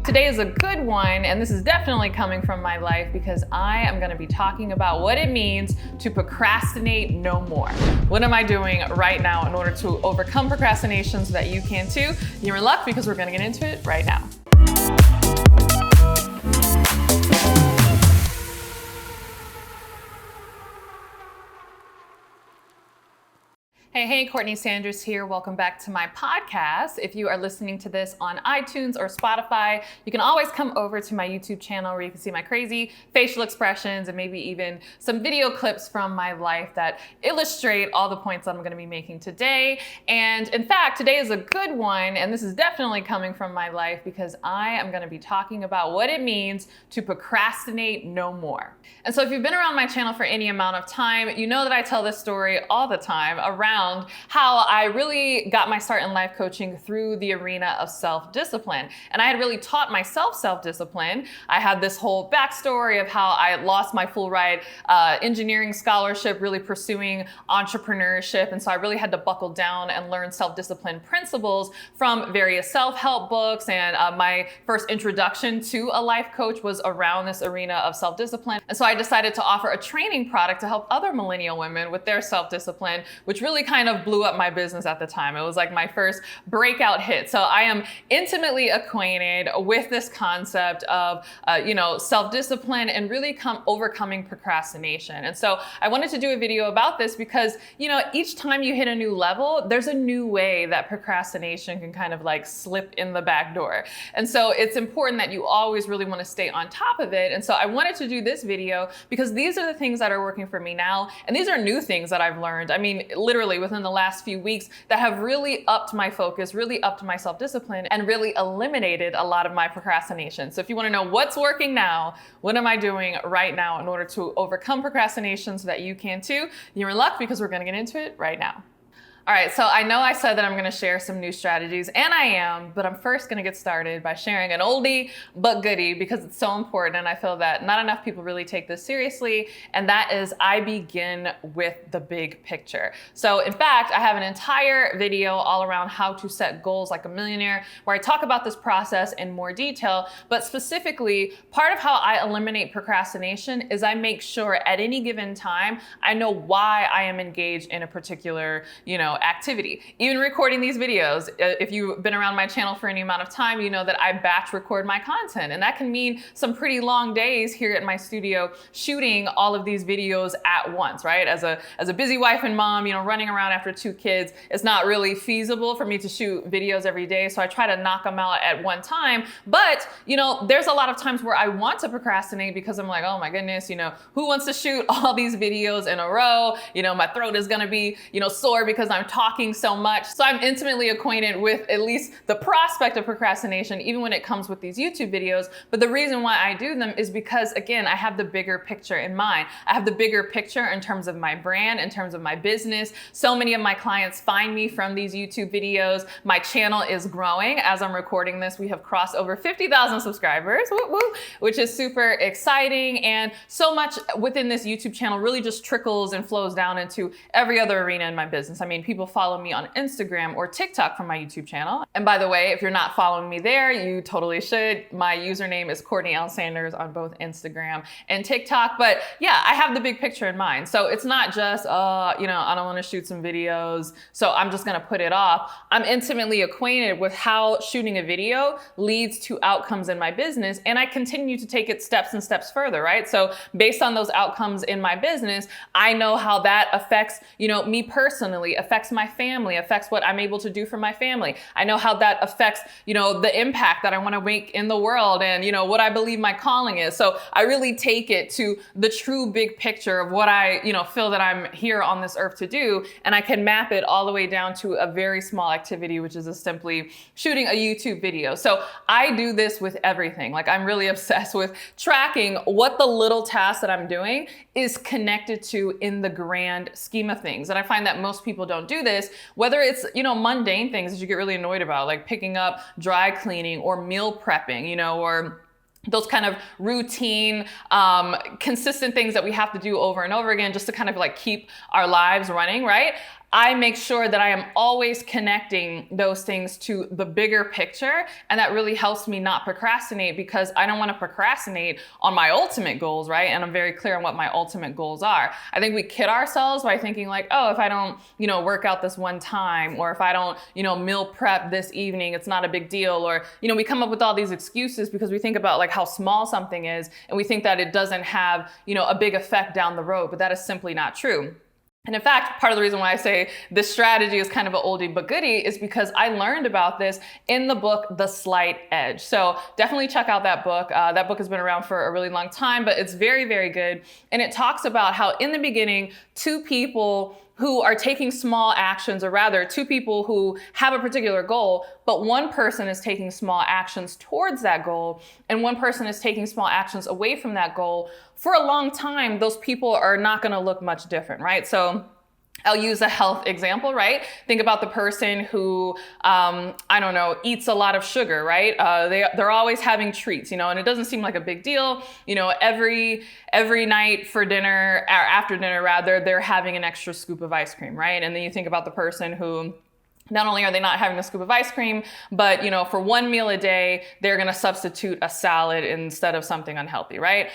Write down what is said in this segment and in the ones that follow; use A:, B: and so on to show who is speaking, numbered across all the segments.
A: Today is a good one, and this is definitely coming from my life because I am going to be talking about what it means to procrastinate no more. What am I doing right now in order to overcome procrastination so that you can too? You're in luck because we're going to get into it right now. Hey, Courtney Sanders here. Welcome back to my podcast. If you are listening to this on iTunes or Spotify, you can always come over to my YouTube channel where you can see my crazy facial expressions and maybe even some video clips from my life that illustrate all the points I'm going to be making today. And in fact, today is a good one, and this is definitely coming from my life because I am going to be talking about what it means to procrastinate no more. And so if you've been around my channel for any amount of time, you know that I tell this story all the time around how I really got my start in life coaching through the arena of self-discipline. And I had really taught myself self-discipline. I had this whole backstory of how I lost my full ride engineering scholarship, really pursuing entrepreneurship. And so I really had to buckle down and learn self-discipline principles from various self-help books. And my first introduction to a life coach was around this arena of self-discipline. And so I decided to offer a training product to help other millennial women with their self-discipline, which really kind of blew up my business at the time. It was like my first breakout hit. So I am intimately acquainted with this concept of, self-discipline and really overcoming procrastination. And so I wanted to do a video about this because, each time you hit a new level, there's a new way that procrastination can kind of like slip in the back door. And so it's important that you always really want to stay on top of it. And so I wanted to do this video because these are the things that are working for me now. And these are new things that I've learned. I mean, literally within the last few weeks that have really upped my focus, really upped my self-discipline, and really eliminated a lot of my procrastination. So if you want to know what's working now, what am I doing right now in order to overcome procrastination so that you can too, you're in luck because we're going to get into it right now. All right, so I know I said that I'm gonna share some new strategies, and I am, but I'm first gonna get started by sharing an oldie but goodie because it's so important, and I feel that not enough people really take this seriously, and that is I begin with the big picture. So in fact, I have an entire video all around how to set goals like a millionaire, where I talk about this process in more detail, but specifically, part of how I eliminate procrastination is I make sure at any given time, I know why I am engaged in a particular, activity. Even recording these videos, if you've been around my channel for any amount of time, you know that I batch record my content. And that can mean some pretty long days here at my studio shooting all of these videos at once, right? As a busy wife and mom, running around after 2 kids, it's not really feasible for me to shoot videos every day. So I try to knock them out at one time. But, there's a lot of times where I want to procrastinate because I'm like, oh my goodness, who wants to shoot all these videos in a row? My throat is going to be, sore because I'm talking so much. So I'm intimately acquainted with at least the prospect of procrastination, even when it comes with these YouTube videos. But the reason why I do them is because, again, I have the bigger picture in mind. I have the bigger picture in terms of my brand, in terms of my business. So many of my clients find me from these YouTube videos. My channel is growing. As I'm recording this, we have crossed over 50,000 subscribers, which is super exciting. And so much within this YouTube channel really just trickles and flows down into every other arena in my business. I mean, people follow me on Instagram or TikTok from my YouTube channel. And by the way, if you're not following me there, you totally should. My username is CourtneyLSanders on both Instagram and TikTok. But yeah, I have the big picture in mind. So it's not just, I don't want to shoot some videos, so I'm just going to put it off. I'm intimately acquainted with how shooting a video leads to outcomes in my business. And I continue to take it steps and steps further, right? So based on those outcomes in my business, I know how that affects, me personally, affects my family, affects what I'm able to do for my family. I know how that affects, the impact that I want to make in the world and, what I believe my calling is. So I really take it to the true big picture of what I, feel that I'm here on this earth to do. And I can map it all the way down to a very small activity, which is simply shooting a YouTube video. So I do this with everything. Like I'm really obsessed with tracking what the little task that I'm doing is connected to in the grand scheme of things. And I find that most people don't do this, whether it's, mundane things that you get really annoyed about, like picking up dry cleaning or meal prepping, or those kind of routine, consistent things that we have to do over and over again just to kind of like keep our lives running, right? I make sure that I am always connecting those things to the bigger picture. And that really helps me not procrastinate, because I don't want to procrastinate on my ultimate goals, right? And I'm very clear on what my ultimate goals are. I think we kid ourselves by thinking like, oh, if I don't, work out this one time, or if I don't, meal prep this evening, it's not a big deal. Or, we come up with all these excuses because we think about like how small something is, and we think that it doesn't have, a big effect down the road, but that is simply not true. And in fact, part of the reason why I say this strategy is kind of an oldie but goodie is because I learned about this in the book, The Slight Edge. So definitely check out that book. That book has been around for a really long time, but it's very, very good. And it talks about how in the beginning, two people who are taking small actions, or rather two people who have a particular goal, but one person is taking small actions towards that goal and one person is taking small actions away from that goal, for a long time, those people are not gonna look much different, right? So I'll use a health example, right? Think about the person who, eats a lot of sugar, right? They're always having treats, and it doesn't seem like a big deal. Every night for dinner, or after dinner rather, they're having an extra scoop of ice cream, right? And then you think about the person who, not only are they not having a scoop of ice cream, but for one meal a day, they're gonna substitute a salad instead of something unhealthy, right?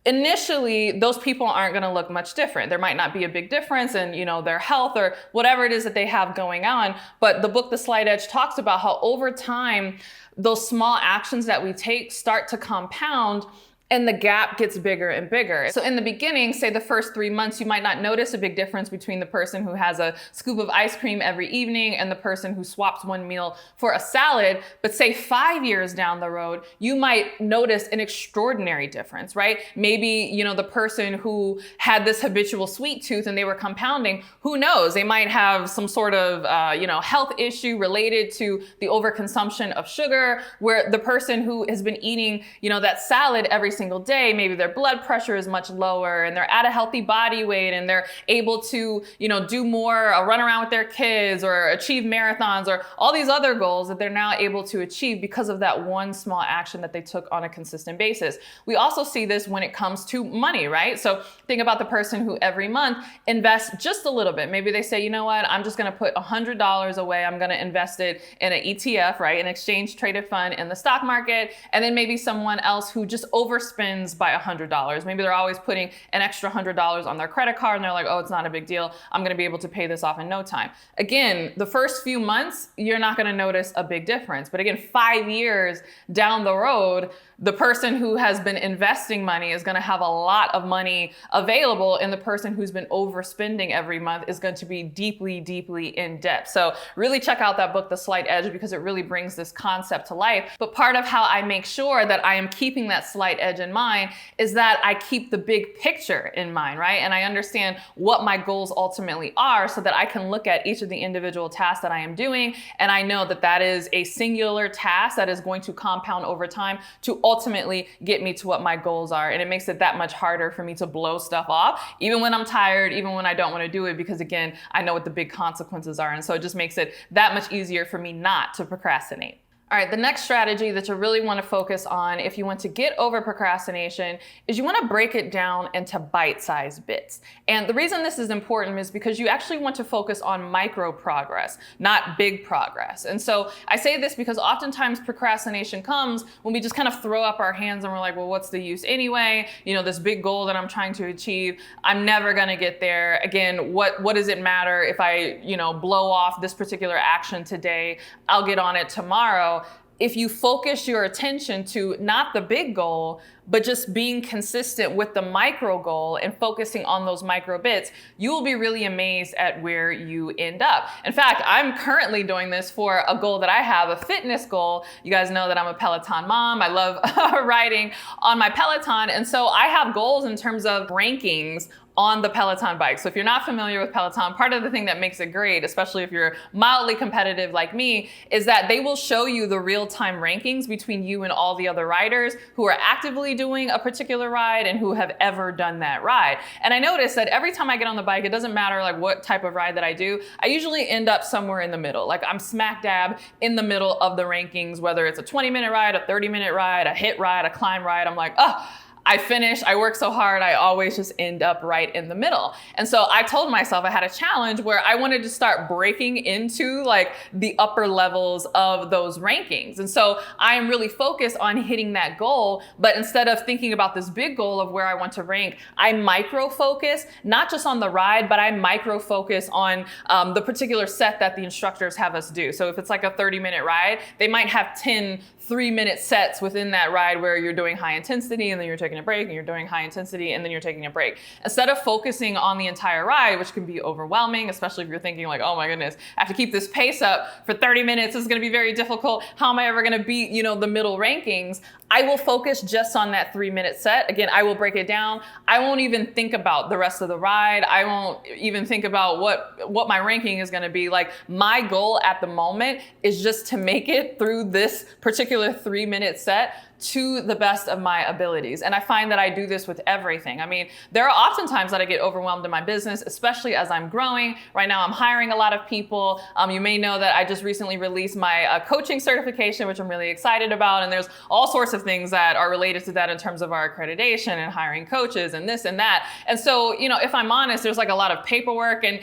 A: Initially, those people aren't going to look much different. There might not be a big difference in, their health or whatever it is that they have going on. But the book, The Slight Edge, talks about how over time, those small actions that we take start to compound, and the gap gets bigger and bigger. So in the beginning, say the first 3 months, you might not notice a big difference between the person who has a scoop of ice cream every evening and the person who swaps one meal for a salad. But say 5 years down the road, you might notice an extraordinary difference, right? Maybe, the person who had this habitual sweet tooth and they were compounding, who knows? They might have some sort of, health issue related to the overconsumption of sugar, where the person who has been eating, that salad every single day, maybe their blood pressure is much lower and they're at a healthy body weight and they're able to, do more, run around with their kids or achieve marathons or all these other goals that they're now able to achieve because of that one small action that they took on a consistent basis. We also see this when it comes to money, right? So think about the person who every month invests just a little bit. Maybe they say, you know what, I'm just going to put $100 away. I'm going to invest it in an ETF, right? An exchange traded fund in the stock market. And then maybe someone else who just overspends by $100. Maybe they're always putting an extra $100 on their credit card and they're like, oh, it's not a big deal. I'm going to be able to pay this off in no time. Again, the first few months, you're not going to notice a big difference. But again, 5 years down the road, the person who has been investing money is going to have a lot of money available, and the person who's been overspending every month is going to be deeply, deeply in debt. So really check out that book, The Slight Edge, because it really brings this concept to life. But part of how I make sure that I am keeping that slight edge in mind is that I keep the big picture in mind, right? And I understand what my goals ultimately are so that I can look at each of the individual tasks that I am doing, and I know that that is a singular task that is going to compound over time to ultimately get me to what my goals are. And it makes it that much harder for me to blow stuff off, even when I'm tired, even when I don't want to do it, because again, I know what the big consequences are. And so it just makes it that much easier for me not to procrastinate. All right, the next strategy that you really want to focus on if you want to get over procrastination is you want to break it down into bite-sized bits. And the reason this is important is because you actually want to focus on micro progress, not big progress. And so I say this because oftentimes procrastination comes when we just kind of throw up our hands and we're like, well, what's the use anyway? This big goal that I'm trying to achieve, I'm never going to get there. Again, what does it matter if I, blow off this particular action today? I'll get on it tomorrow. If you focus your attention to not the big goal, but just being consistent with the micro goal and focusing on those micro bits, you will be really amazed at where you end up. In fact, I'm currently doing this for a goal that I have, a fitness goal. You guys know that I'm a Peloton mom. I love riding on my Peloton. And so I have goals in terms of rankings on the Peloton bike. So if you're not familiar with Peloton, part of the thing that makes it great, especially if you're mildly competitive like me, is that they will show you the real-time rankings between you and all the other riders who are actively doing a particular ride and who have ever done that ride. And I notice that every time I get on the bike, it doesn't matter like what type of ride that I do, I usually end up somewhere in the middle. Like I'm smack dab in the middle of the rankings, whether it's a 20-minute ride, a 30-minute ride, a hit ride, a climb ride. I'm like, oh, I finish, I work so hard, I always just end up right in the middle. And so I told myself I had a challenge where I wanted to start breaking into like the upper levels of those rankings. And so I am really focused on hitting that goal, but instead of thinking about this big goal of where I want to rank, I micro focus, not just on the ride, but I micro focus on the particular set that the instructors have us do. So if it's like a 30-minute ride, they might have 10 3-minute sets within that ride where you're doing high intensity and then you're taking a break and you're doing high intensity and then you're taking a break. Instead of focusing on the entire ride, which can be overwhelming, especially if you're thinking like, oh my goodness, I have to keep this pace up for 30 minutes. It's going to be very difficult. How am I ever going to beat, the middle rankings? I will focus just on that 3-minute set. Again, I will break it down. I won't even think about the rest of the ride. I won't even think about what my ranking is going to be. Like, my goal at the moment is just to make it through this particular 3-minute set to the best of my abilities. And I find that I do this with everything. I mean, there are often times that I get overwhelmed in my business, especially as I'm growing. Right now, I'm hiring a lot of people. You may know that I just recently released my coaching certification, which I'm really excited about. And there's all sorts of things that are related to that in terms of our accreditation and hiring coaches and this and that. And so, if I'm honest, there's like a lot of paperwork and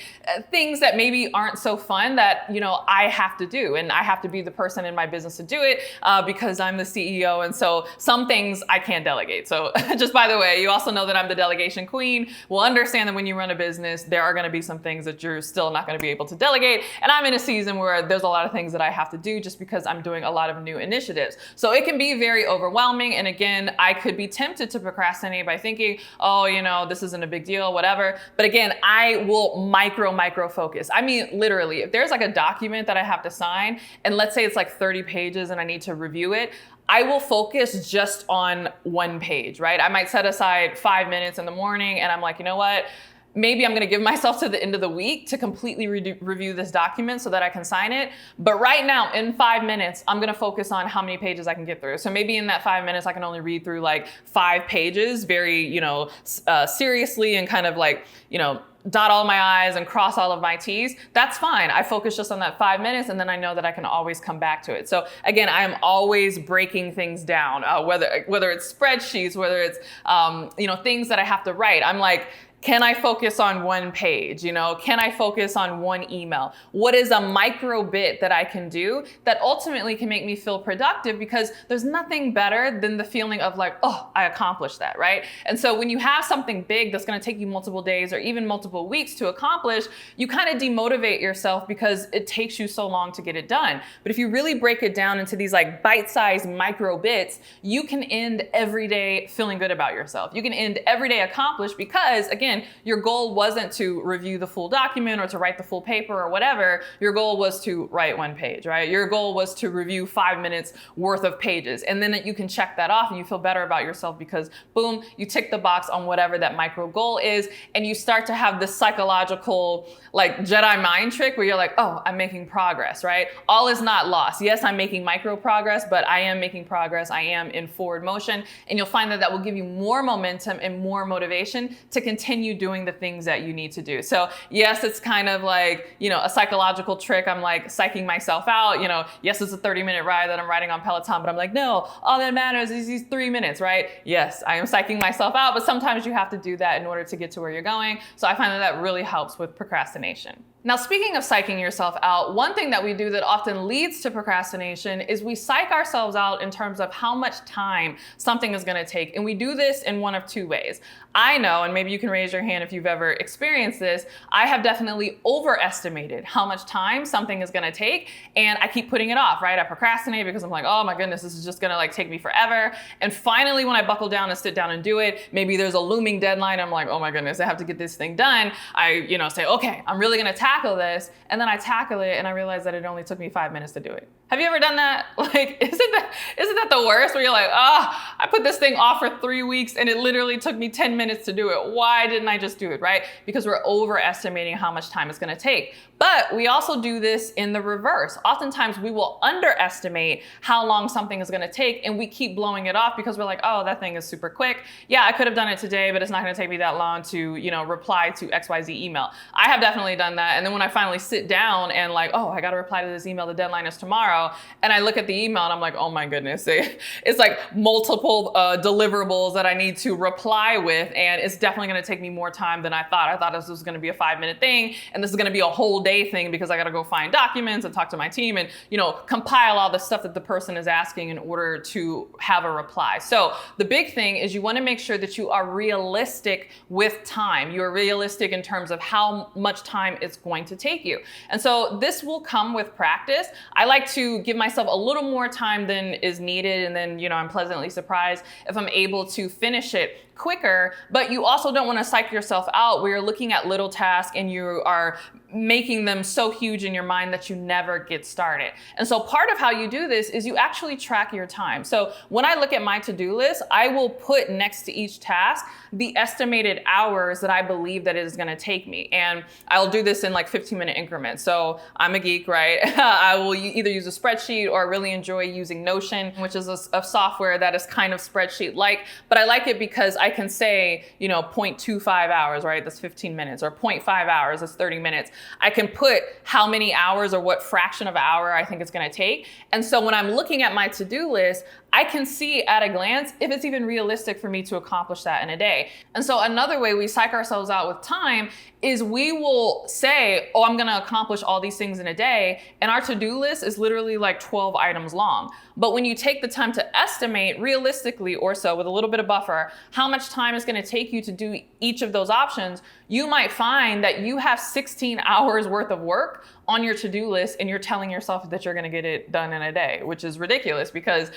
A: things that maybe aren't so fun that, I have to do. And I have to be the person in my business to do it because I'm the CEO. And so some things I can't delegate. So just by the way, you also know that I'm the delegation queen. We'll understand that when you run a business, there are going to be some things that you're still not going to be able to delegate. And I'm in a season where there's a lot of things that I have to do just because I'm doing a lot of new initiatives. So it can be very overwhelming. And again, I could be tempted to procrastinate by thinking, oh, this isn't a big deal, whatever. But again, I will micro focus. I mean, literally, if there's like a document that I have to sign, and let's say it's like 30 pages and I need to review it, I will focus just on one page, right? I might set aside 5 minutes in the morning and I'm like, you know what? Maybe I'm going to give myself to the end of the week to completely review this document so that I can sign it. But right now, in 5 minutes, I'm going to focus on how many pages I can get through. So maybe in that 5 minutes, I can only read through like 5 pages very, seriously and kind of like, dot all my I's and cross all of my T's. That's fine. I focus just on that 5 minutes and then I know that I can always come back to it. So again, I am always breaking things down, whether it's spreadsheets, whether it's, things that I have to write. I'm like, can I focus on one page? Can I focus on one email? What is a micro bit that I can do that ultimately can make me feel productive? Because there's nothing better than the feeling of like, oh, I accomplished that, right? And so when you have something big that's going to take you multiple days or even multiple weeks to accomplish, you kind of demotivate yourself because it takes you so long to get it done. But if you really break it down into these like bite-sized micro bits, you can end every day feeling good about yourself. You can end every day accomplished because, again, your goal wasn't to review the full document or to write the full paper or whatever. Your goal was to write one page, right? Your goal was to review 5 minutes worth of pages. And then you can check that off and you feel better about yourself because boom, you tick the box on whatever that micro goal is. And you start to have this psychological like Jedi mind trick where you're like, oh, I'm making progress, right? All is not lost. Yes, I'm making micro progress, but I am making progress. I am in forward motion. And you'll find that will give you more momentum and more motivation to continue doing the things that you need to do. So yes, it's kind of like, a psychological trick. I'm like psyching myself out. Yes, it's a 30-minute ride that I'm riding on Peloton, but I'm like, no, all that matters is these 3 minutes, right? Yes, I am psyching myself out, but sometimes you have to do that in order to get to where you're going. So I find that really helps with procrastination. Now, speaking of psyching yourself out, one thing that we do that often leads to procrastination is we psych ourselves out in terms of how much time something is going to take. And we do this in one of two ways. I know, and maybe you can raise your hand if you've ever experienced this, I have definitely overestimated how much time something is going to take, and I keep putting it off, right? I procrastinate because I'm like, oh my goodness, this is just going to like take me forever. And finally, when I buckle down and sit down and do it, maybe there's a looming deadline. I'm like, oh my goodness, I have to get this thing done. I, say, okay, I'm really going to tackle this. And then I tackle it and I realize that it only took me 5 minutes to do it. Have you ever done that? Like, isn't that the worst where you're like, I put this thing off for 3 weeks and it literally took me 10 minutes to do it. Why didn't I just do it, right? Because we're overestimating how much time it's going to take. But we also do this in the reverse. Oftentimes we will underestimate how long something is going to take and we keep blowing it off because we're like, oh, that thing is super quick. Yeah, I could have done it today, but it's not going to take me that long to, reply to XYZ email. I have definitely done that. And then when I finally sit down and like, oh, I got to reply to this email, the deadline is tomorrow. And I look at the email and I'm like, oh my goodness, it's like multiple multiple deliverables that I need to reply with, and it's definitely going to take me more time than I thought. I thought this was going to be a 5-minute thing, and this is going to be a whole day thing because I got to go find documents and talk to my team and, compile all the stuff that the person is asking in order to have a reply. So the big thing is you want to make sure that you are realistic with time. You're realistic in terms of how much time it's going to take you. And so this will come with practice. I like to give myself a little more time than is needed, and then, I'm pleasantly surprised if I'm able to finish it quicker. But you also don't want to psych yourself out where you're looking at little tasks and you are making them so huge in your mind that you never get started. And so part of how you do this is you actually track your time. So when I look at my to-do list, I will put next to each task the estimated hours that I believe that it is going to take me. And I'll do this in like 15-minute increments. So I'm a geek, right? I will either use a spreadsheet or really enjoy using Notion, which is a software that is kind of spreadsheet-like. But I like it because I can say, 0.25 hours, right? That's 15 minutes, or 0.5 hours, that's 30 minutes. I can put how many hours or what fraction of an hour I think it's going to take. And so when I'm looking at my to-do list, I can see at a glance if it's even realistic for me to accomplish that in a day. And so another way we psych ourselves out with time is we will say, oh, I'm going to accomplish all these things in a day. And our to-do list is literally like 12 items long. But when you take the time to estimate realistically, or so with a little bit of buffer, how much time it's going to take you to do each of those options, you might find that you have 16 hours worth of work on your to-do list and you're telling yourself that you're going to get it done in a day, which is ridiculous because,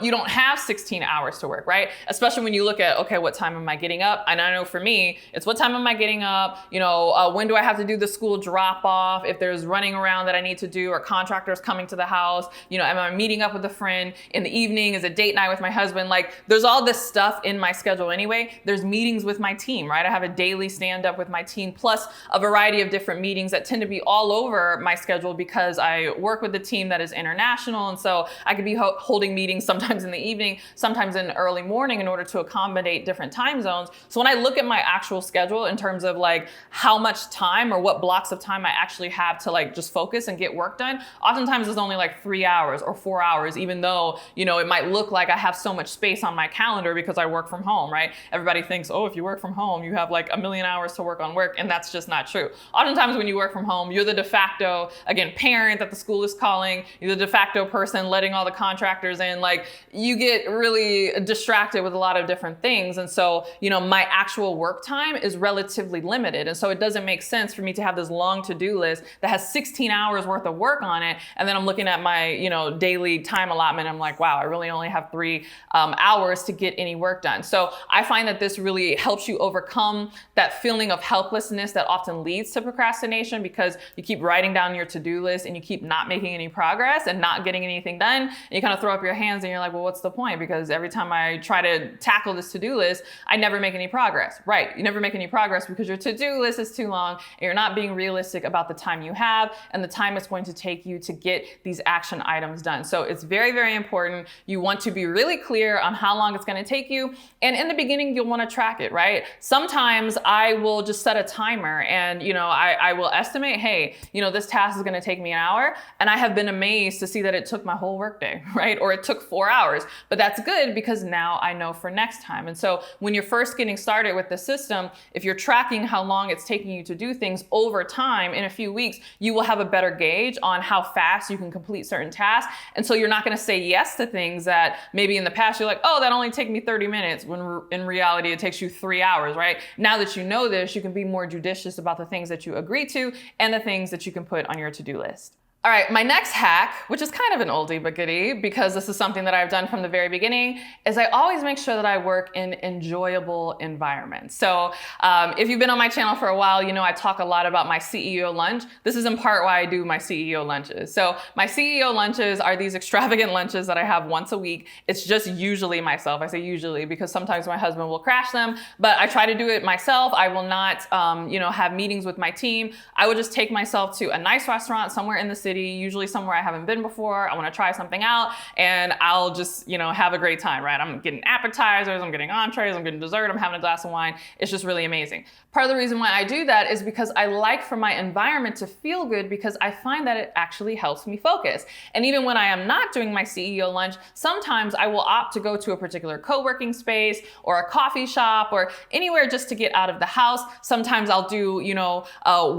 A: you don't have 16 hours to work, right? Especially when you look at, okay, what time am I getting up? And I know for me, it's what time am I getting up? When do I have to do the school drop off? If there's running around that I need to do, or contractors coming to the house, am I meeting up with a friend in the evening? Is it date night with my husband? Like there's all this stuff in my schedule anyway. There's meetings with my team, right? I have a daily stand up with my team, plus a variety of different meetings that tend to be all over my schedule because I work with a team that is international. And so I could be holding meetings sometimes in the evening, sometimes in the early morning in order to accommodate different time zones. So when I look at my actual schedule in terms of like how much time or what blocks of time I actually have to like just focus and get work done, oftentimes it's only like 3 hours or 4 hours, even though, it might look like I have so much space on my calendar because I work from home, right? Everybody thinks, oh, if you work from home, you have like 1 million hours to work on work. And that's just not true. Oftentimes when you work from home, you're the de facto, again, parent that the school is calling, you're the de facto person letting all the contractors in. Like you get really distracted with a lot of different things. And so, my actual work time is relatively limited. And so it doesn't make sense for me to have this long to-do list that has 16 hours worth of work on it. And then I'm looking at my, daily time allotment. I'm like, wow, I really only have 3 hours to get any work done. So I find that this really helps you overcome that feeling of helplessness that often leads to procrastination because you keep writing down your to-do list and you keep not making any progress and not getting anything done. And you kind of throw up your hands and you're like, well, what's the point? Because every time I try to tackle this to-do list, I never make any progress. Right. You never make any progress because your to-do list is too long and you're not being realistic about the time you have and the time it's going to take you to get these action items done. So it's very, very important. You want to be really clear on how long it's going to take you. And in the beginning, you'll want to track it, right? Sometimes I will just set a timer and, I will estimate, hey, this task is going to take me an hour. And I have been amazed to see that it took my whole workday, right? Or it took 4 hours, but that's good because now I know for next time. And so when you're first getting started with the system, if you're tracking how long it's taking you to do things over time in a few weeks, you will have a better gauge on how fast you can complete certain tasks. And so you're not going to say yes to things that maybe in the past you're like, oh, that only take me 30 minutes when in reality it takes you 3 hours, right? Now that you know this, you can be more judicious about the things that you agree to and the things that you can put on your to-do list. All right, my next hack, which is kind of an oldie but goodie because this is something that I've done from the very beginning, is I always make sure that I work in enjoyable environments. So if you've been on my channel for a while, I talk a lot about my CEO lunch. This is in part why I do my CEO lunches. So my CEO lunches are these extravagant lunches that I have once a week. It's just usually myself. I say usually because sometimes my husband will crash them, but I try to do it myself. I will not, have meetings with my team. I would just take myself to a nice restaurant somewhere in the city city, usually somewhere I haven't been before. I want to try something out, and I'll just, have a great time, right? I'm getting appetizers, I'm getting entrees, I'm getting dessert, I'm having a glass of wine. It's just really amazing. Part of the reason why I do that is because I like for my environment to feel good, because I find that it actually helps me focus. And even when I am not doing my CEO lunch, sometimes I will opt to go to a particular co-working space or a coffee shop or anywhere just to get out of the house. Sometimes I'll do,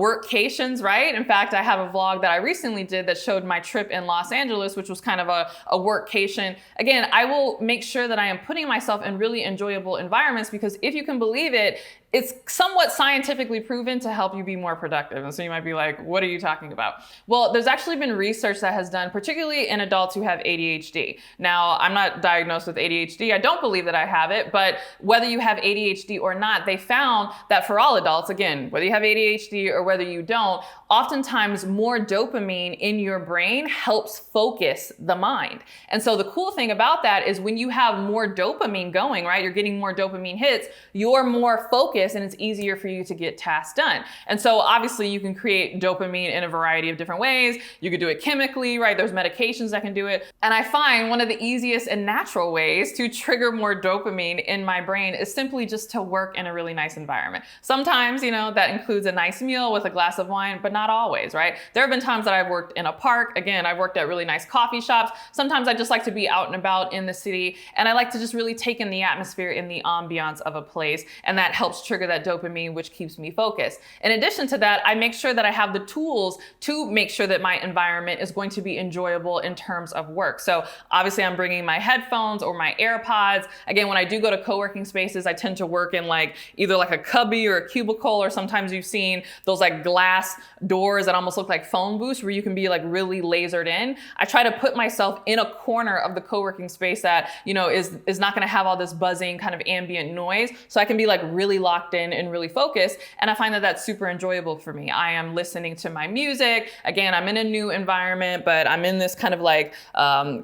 A: workcations, right? In fact, I have a vlog that I recently did that showed my trip in Los Angeles, which was kind of a workcation. Again, I will make sure that I am putting myself in really enjoyable environments, because if you can believe it, it's somewhat scientifically proven to help you be more productive. And so you might be like, what are you talking about? Well, there's actually been research that has done, particularly in adults who have ADHD. Now, I'm not diagnosed with ADHD. I don't believe that I have it, but whether you have ADHD or not, they found that for all adults, again, whether you have ADHD or whether you don't, oftentimes more dopamine in your brain helps focus the mind. And so the cool thing about that is when you have more dopamine going, right, you're getting more dopamine hits, you're more focused, and it's easier for you to get tasks done. And so obviously you can create dopamine in a variety of different ways. You could do it chemically, right? There's medications that can do it. And I find one of the easiest and natural ways to trigger more dopamine in my brain is simply just to work in a really nice environment. Sometimes, that includes a nice meal with a glass of wine, but not always, right? There have been times that I've worked in a park. Again, I've worked at really nice coffee shops. Sometimes I just like to be out and about in the city, and I like to just really take in the atmosphere, in the ambiance of a place, and that helps trigger that dopamine, which keeps me focused. In addition to that, I make sure that I have the tools to make sure that my environment is going to be enjoyable in terms of work. So obviously I'm bringing my headphones or my AirPods. Again, when I do go to co-working spaces, I tend to work in either a cubby or a cubicle, or sometimes you've seen those glass doors that almost look like phone booths where you can be really lasered in. I try to put myself in a corner of the co-working space that, is not going to have all this buzzing kind of ambient noise. So I can be really locked in and really focused. And I find that that's super enjoyable for me. I am listening to my music. Again, I'm in a new environment, but I'm in this kind of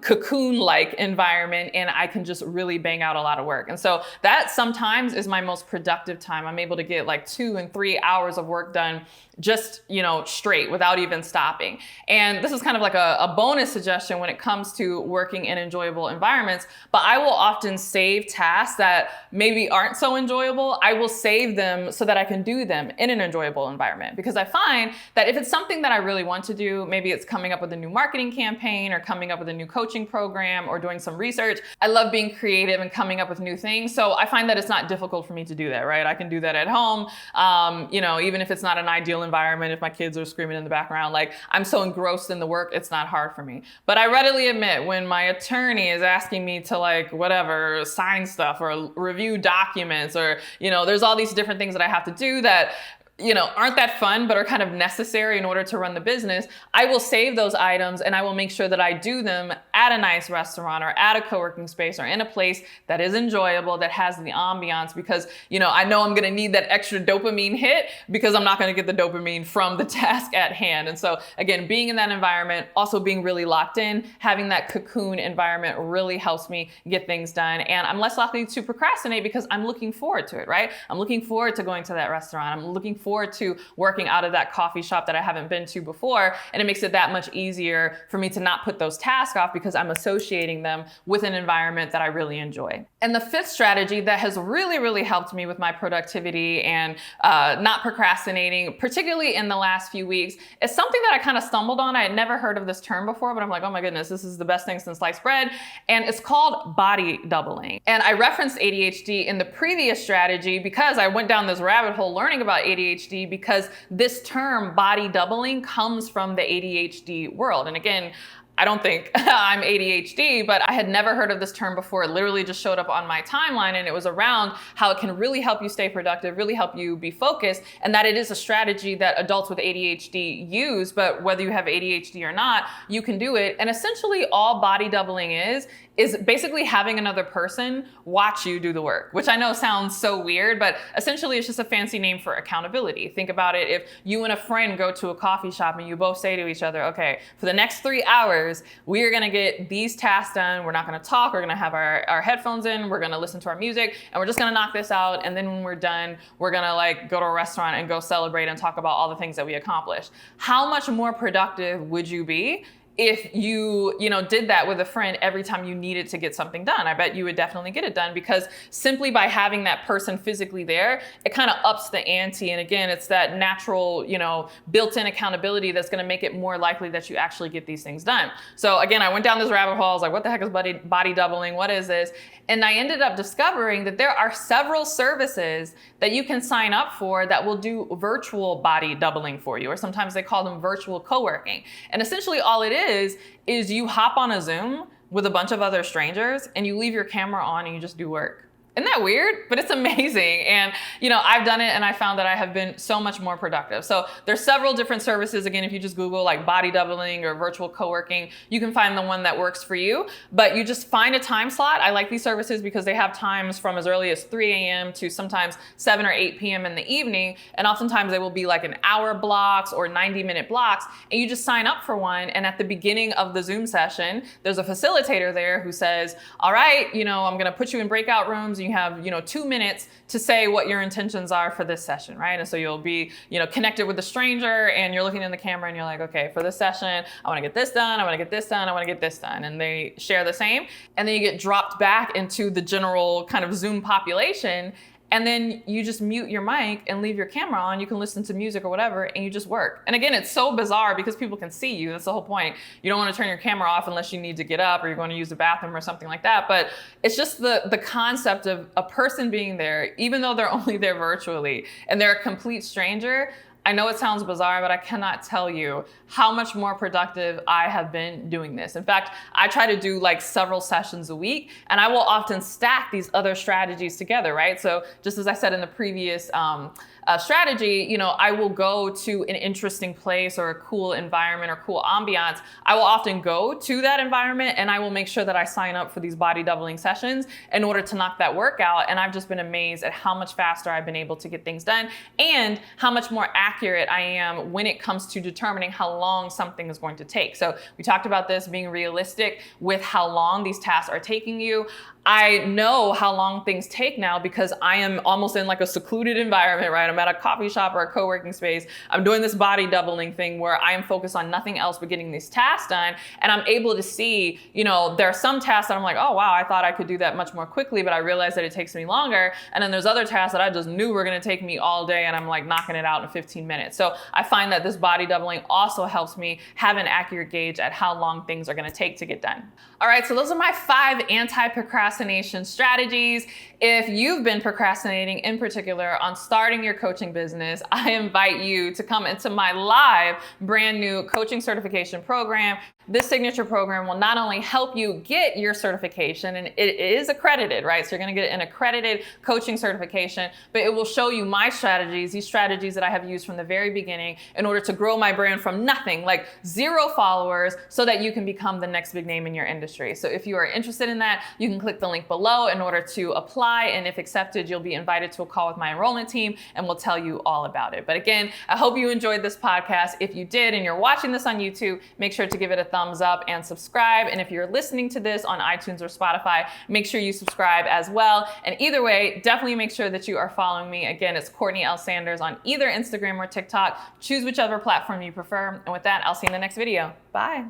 A: cocoon-like environment, and I can just really bang out a lot of work. And so that sometimes is my most productive time. I'm able to get 2 and 3 hours of work done just, straight without even stopping. And this is kind of a bonus suggestion when it comes to working in enjoyable environments, but I will often save tasks that maybe aren't so enjoyable. I will save them so that I can do them in an enjoyable environment, because I find that if it's something that I really want to do, maybe it's coming up with a new marketing campaign or coming up with a new coaching program or doing some research. I love being creative and coming up with new things. So I find that it's not difficult for me to do that, right? I can do that at home. Even if it's not an ideal environment, if my kids are screaming in the background, I'm so engrossed in the work, it's not hard for me. But I readily admit when my attorney is asking me to sign stuff or review documents, or, there's all these different things that I have to do that aren't that fun, but are kind of necessary in order to run the business, I will save those items and I will make sure that I do them at a nice restaurant or at a co-working space or in a place that is enjoyable, that has the ambiance, because, I know I'm going to need that extra dopamine hit, because I'm not going to get the dopamine from the task at hand. And so again, being in that environment, also being really locked in, having that cocoon environment really helps me get things done. And I'm less likely to procrastinate because I'm looking forward to it, right? I'm looking forward to going to that restaurant. I'm looking forward to working out of that coffee shop that I haven't been to before. And it makes it that much easier for me to not put those tasks off, because I'm associating them with an environment that I really enjoy. And the fifth strategy that has really, really helped me with my productivity and not procrastinating, particularly in the last few weeks, is something that I kind of stumbled on. I had never heard of this term before, but I'm like, oh my goodness, this is the best thing since sliced bread. And it's called body doubling. And I referenced ADHD in the previous strategy because I went down this rabbit hole learning about ADHD, because this term body doubling comes from the ADHD world. And again, I don't think I'm ADHD, but I had never heard of this term before. It literally just showed up on my timeline, and it was around how it can really help you stay productive, really help you be focused, and that it is a strategy that adults with ADHD use, but whether you have ADHD or not, you can do it. And essentially all body doubling is is basically having another person watch you do the work, which I know sounds so weird, but essentially it's just a fancy name for accountability. Think about it. If you and a friend go to a coffee shop and you both say to each other, okay, for the next 3 hours, we are gonna get these tasks done. We're not gonna talk. We're gonna have our headphones in. We're gonna listen to our music and we're just gonna knock this out. And then when we're done, we're gonna like go to a restaurant and go celebrate and talk about all the things that we accomplished. How much more productive would you be if you did that with a friend every time you needed to get something done? I bet you would definitely get it done, because simply by having that person physically there, it kind of ups the ante. And again, it's that natural, built-in accountability that's going to make it more likely that you actually get these things done. So again, I went down this rabbit hole. I was like, what the heck is body doubling? What is this? And I ended up discovering that there are several services that you can sign up for that will do virtual body doubling for you, or sometimes they call them virtual co-working. And essentially all it is you hop on a Zoom with a bunch of other strangers and you leave your camera on and you just do work. Isn't that weird? But it's amazing. And, I've done it and I found that I have been so much more productive. So there's several different services. Again, if you just Google like body doubling or virtual co-working, you can find the one that works for you, but you just find a time slot. I like these services because they have times from as early as 3 a.m. to sometimes 7 or 8 p.m. in the evening. And oftentimes they will be like an hour blocks or 90-minute blocks. And you just sign up for one. And at the beginning of the Zoom session, there's a facilitator there who says, all right, I'm going to put you in breakout rooms. You have 2 minutes to say what your intentions are for this session, right? And so you'll be connected with the stranger and you're looking in the camera and you're like, okay, for this session, I want to get this done, I want to get this done, I want to get this done. And they share the same. And then you get dropped back into the general kind of Zoom population. And then you just mute your mic and leave your camera on. You can listen to music or whatever, and you just work. And again, it's so bizarre because people can see you. That's the whole point. You don't want to turn your camera off unless you need to get up or you're going to use the bathroom or something like that. But it's just the concept of a person being there, even though they're only there virtually and they're a complete stranger. I know it sounds bizarre, but I cannot tell you how much more productive I have been doing this. In fact, I try to do like several sessions a week, and I will often stack these other strategies together, right? So just as I said in the previous strategy, I will go to an interesting place or a cool environment or cool ambiance. I will often go to that environment and I will make sure that I sign up for these body doubling sessions in order to knock that work out. And I've just been amazed at how much faster I've been able to get things done and how much more accurate I am when it comes to determining how long something is going to take. So we talked about this being realistic with how long these tasks are taking you. I know how long things take now because I am almost in like a secluded environment, right? I'm at a coffee shop or a co-working space. I'm doing this body doubling thing where I am focused on nothing else but getting these tasks done. And I'm able to see, there are some tasks that I'm like, oh, wow, I thought I could do that much more quickly, but I realized that it takes me longer. And then there's other tasks that I just knew were going to take me all day and I'm like knocking it out in 15 minutes. So I find that this body doubling also helps me have an accurate gauge at how long things are going to take to get done. All right, so those are my 5 anti-procrastination strategies. If you've been procrastinating in particular on starting your coaching business, I invite you to come into my live brand new coaching certification program. This signature program will not only help you get your certification, and it is accredited, right? So you're going to get an accredited coaching certification, but it will show you my strategies, these strategies that I have used from the very beginning in order to grow my brand from nothing, like 0 followers, so that you can become the next big name in your industry. So if you are interested in that, you can click the link below in order to apply. And if accepted, you'll be invited to a call with my enrollment team and we'll tell you all about it. But again, I hope you enjoyed this podcast. If you did and you're watching this on YouTube, make sure to give it a thumbs up and subscribe. And if you're listening to this on iTunes or Spotify, make sure you subscribe as well. And either way, definitely make sure that you are following me. Again, it's CourtneyLSanders on either Instagram or TikTok. Choose whichever platform you prefer. And with that, I'll see you in the next video. Bye.